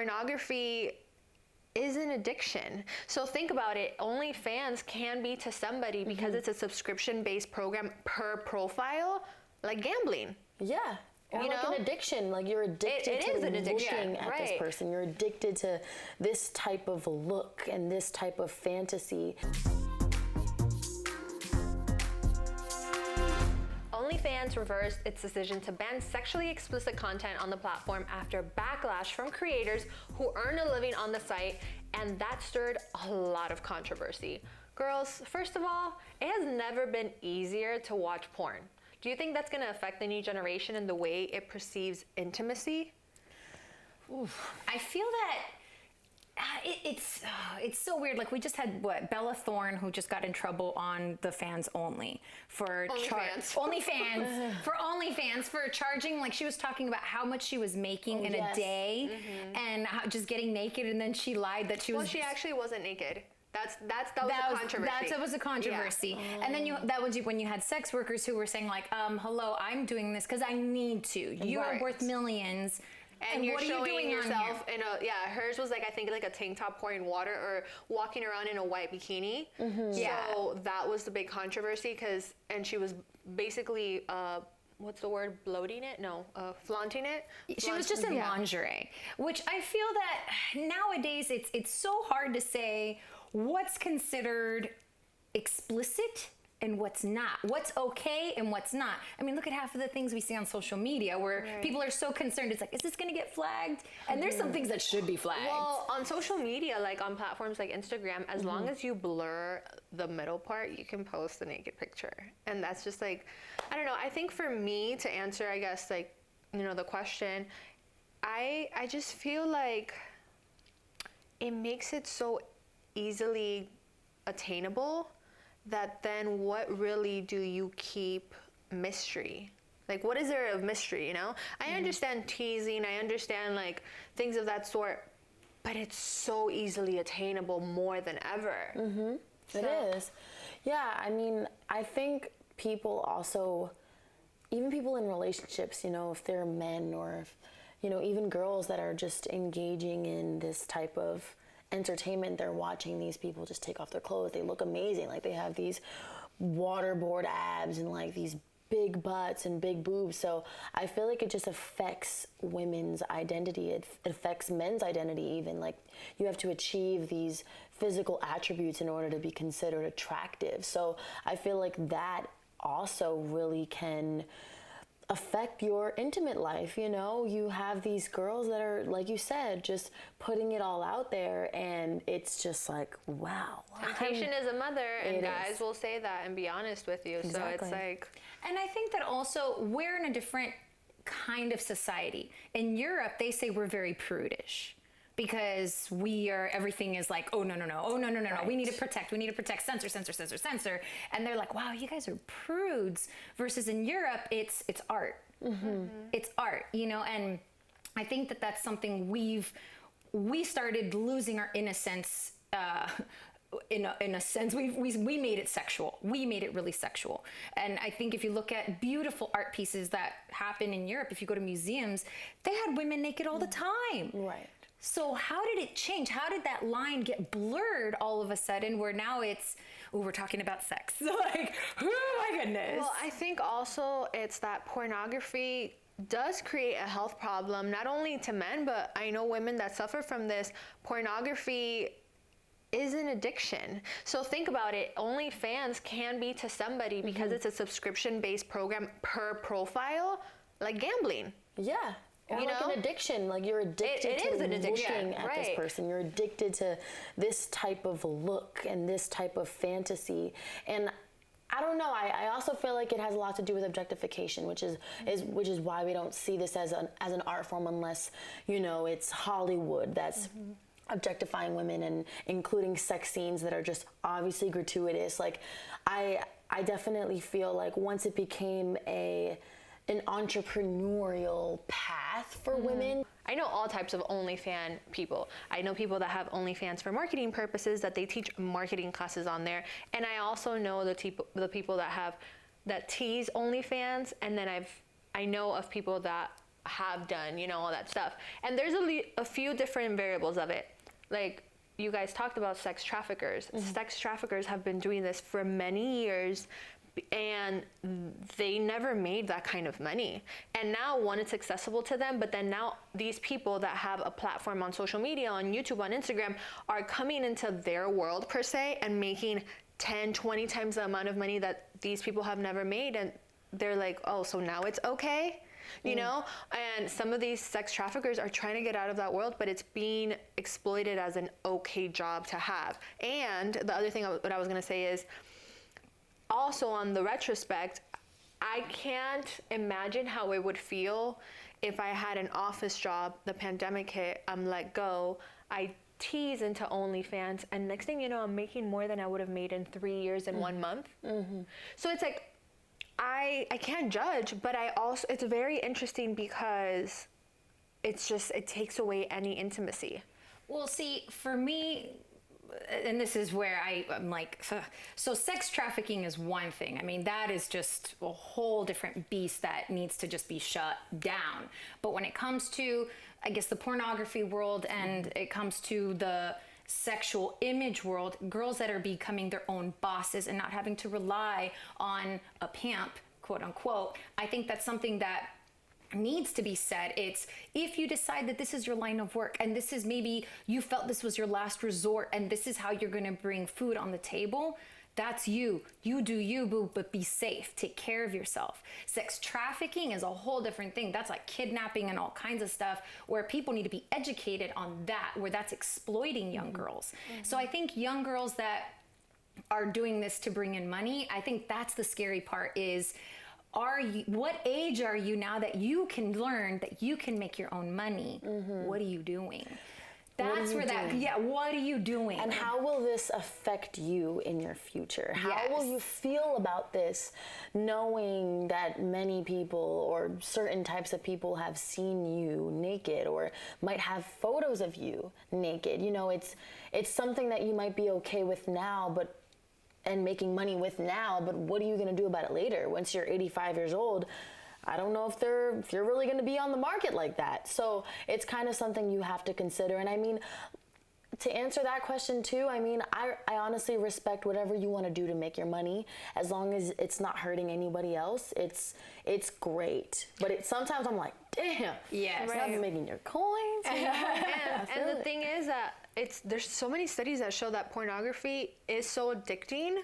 pornography is an addiction. So think about it. OnlyFans can be to somebody because it's a subscription-based program per profile, like gambling. Yeah. Or like an addiction, like you're addicted to looking at this person. You're addicted to this type of look and this type of fantasy. OnlyFans reversed its decision to ban sexually explicit content on the platform after backlash from creators who earn a living on the site, and that stirred a lot of controversy. Girls, first of all, it has never been easier to watch porn. Do you think that's going to affect the new generation in the way it perceives intimacy? Oof. I feel that it's so weird. Like, we just had Bella Thorne, who just got in trouble on the Fans Only for OnlyFans for charging, like, she was talking about how much she was making in a day and how, just getting naked, and then she lied that she was. Well, she actually wasn't naked. That was a controversy. That was a controversy. Yeah. And then that was when you had sex workers who were saying, like, hello, I'm doing this because I need to. You are worth millions. And you're showing yourself in a, hers was like, I think like a tank top pouring water or walking around in a white bikini. So that was the big controversy and she was basically, what's the word? Bloating it? No, flaunting it. She was just in lingerie, which I feel that nowadays it's so hard to say what's considered explicit and what's not, what's okay and what's not. I mean, look at half of the things we see on social media where people are so concerned. It's like, is this gonna get flagged? And there's some things that should be flagged. Well, on social media, like on platforms like Instagram, as long as you blur the middle part, you can post a naked picture. And that's just like, I don't know, I think for me to answer, I guess, like, you know, the question, I just feel like it makes it so easily attainable that then what really do you keep mystery? Like, what is there of mystery, you know? I understand teasing, I understand like things of that sort, but it's so easily attainable more than ever. It is. Yeah, I mean, I think people also, even people in relationships, you know, if they're men or, if, you know, even girls that are just engaging in this type of entertainment, they're watching these people just take off their clothes. They look amazing. Like, they have these waterboard abs and like these big butts and big boobs. So I feel like it just affects women's identity. It affects men's identity even. Like, you have to achieve these physical attributes in order to be considered attractive. So I feel like that also really can affect your intimate life. You know, you have these girls that are, like you said, just putting it all out there, and it's just like, wow. Temptation is a mother, and guys will say that and be honest with you. Exactly. So it's like, and I think that also we're in a different kind of society. In Europe, they say we're very prudish, because everything is like, oh, no. We need to protect, censor. And they're like, wow, you guys are prudes. Versus in Europe, it's art. It's art, you know? And I think that that's something we started losing our innocence, in a sense. We made it sexual. We made it really sexual. And I think if you look at beautiful art pieces that happen in Europe, if you go to museums, they had women naked all the time. Right. So how did it change? How did that line get blurred all of a sudden, where now it's, we're talking about sex? Like, oh my goodness. Well, I think also it's that pornography does create a health problem, not only to men, but I know women that suffer from this. Pornography is an addiction. So think about it. OnlyFans can be to somebody because it's a subscription-based program per profile, like gambling. Yeah. Or like an addiction, like you're addicted to looking at this person. You're addicted to this type of look and this type of fantasy. And I don't know, I also feel like it has a lot to do with objectification, which is why we don't see this as an art form unless, you know, it's Hollywood that's objectifying women and including sex scenes that are just obviously gratuitous. Like, I definitely feel like once it became an entrepreneurial path for women. I know all types of OnlyFans people. I know people that have OnlyFans for marketing purposes, that they teach marketing classes on there. And I also know the people that tease OnlyFans, and then I know of people that have done, you know, all that stuff. And there's a few different variables of it. Like, you guys talked about sex traffickers. Sex traffickers have been doing this for many years, and they never made that kind of money. And now, one, it's accessible to them, but then now these people that have a platform on social media, on YouTube, on Instagram, are coming into their world per se and making 10, 20 times the amount of money that these people have never made. And they're like, oh, so now it's okay? You know? And some of these sex traffickers are trying to get out of that world, but it's being exploited as an okay job to have. And the other thing what I was gonna say is, also on the retrospect, I can't imagine how it would feel if I had an office job, the pandemic hit, I'm let go, I tease into OnlyFans, and next thing you know, I'm making more than I would have made in 3 years in 1 month. So it's like, I can't judge, but I also, it's very interesting because it's just, it takes away any intimacy. Well, see, for me, and this is where I'm like, ugh. So sex trafficking is one thing. I mean, that is just a whole different beast that needs to just be shut down. But when it comes to, I guess, the pornography world, and it comes to the sexual image world, girls that are becoming their own bosses and not having to rely on a pimp, quote unquote, I think that's something that needs to be said. It's, if you decide that this is your line of work, and this is, maybe you felt this was your last resort, and this is how you're going to bring food on the table, that's you. You do you, boo, but be safe. Take care of yourself. Sex trafficking is a whole different thing. That's like kidnapping and all kinds of stuff, where people need to be educated on that, where that's exploiting young girls. So I think young girls that are doing this to bring in money, I think that's the scary part is, what age are you now that you can learn that you can make your own money? What are you doing? That's where that, what are you doing? And how will this affect you in your future? How will you feel about this, knowing that many people or certain types of people have seen you naked or might have photos of you naked? You know, it's something that you might be okay with now, and making money with now, but what are you gonna do about it later? Once you're 85 years old, I don't know if you're really gonna be on the market like that. So it's kind of something you have to consider. And I mean, to answer that question too, I mean, I honestly respect whatever you wanna do to make your money, as long as it's not hurting anybody else. It's great. But sometimes I'm like, damn, not making your coins. You know? And the thing is that there's so many studies that show that pornography is so addicting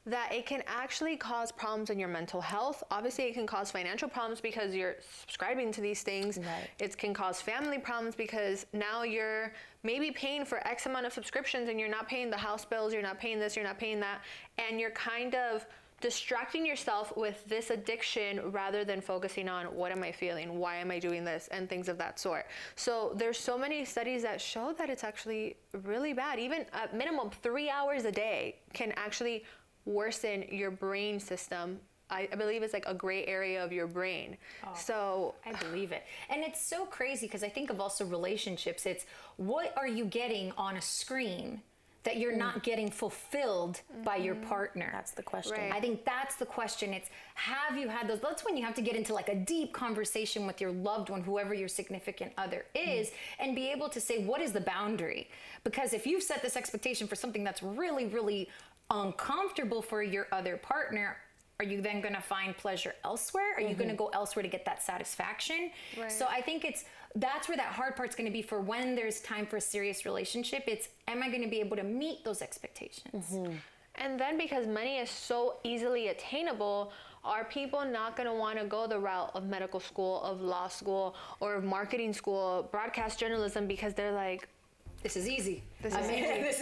that it can actually cause problems in your mental health. Obviously, it can cause financial problems because you're subscribing to these things. Right. It can cause family problems because now you're maybe paying for X amount of subscriptions and you're not paying the house bills, you're not paying this, you're not paying that, and you're kind of distracting yourself with this addiction rather than focusing on, what am I feeling, why am I doing this, and things of that sort. So there's so many studies that show that it's actually really bad. Even at minimum 3 hours a day can actually worsen your brain system. I believe it's like a gray area of your brain. So I believe it. And it's so crazy because I think of also relationships. It's, what are you getting on a screen that you're not getting fulfilled by your partner? That's the question. Right. I think that's the question. It's, have you had those? That's when you have to get into like a deep conversation with your loved one, whoever your significant other is, and be able to say, what is the boundary? Because if you've set this expectation for something that's really, really uncomfortable for your other partner, are you then going to find pleasure elsewhere? Are you going to go elsewhere to get that satisfaction? Right. So I think that's where that hard part's going to be for when there's time for a serious relationship. It's, am I going to be able to meet those expectations? And then because money is so easily attainable, are people not going to want to go the route of medical school, of law school, or marketing school, broadcast journalism, because they're like, this is easy. This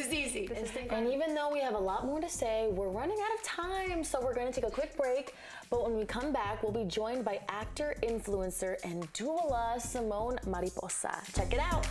is easy. And even though we have a lot more to say, we're running out of time, so we're going to take a quick break. But when we come back, we'll be joined by actor, influencer, and doula Simone Mariposa. Check it out.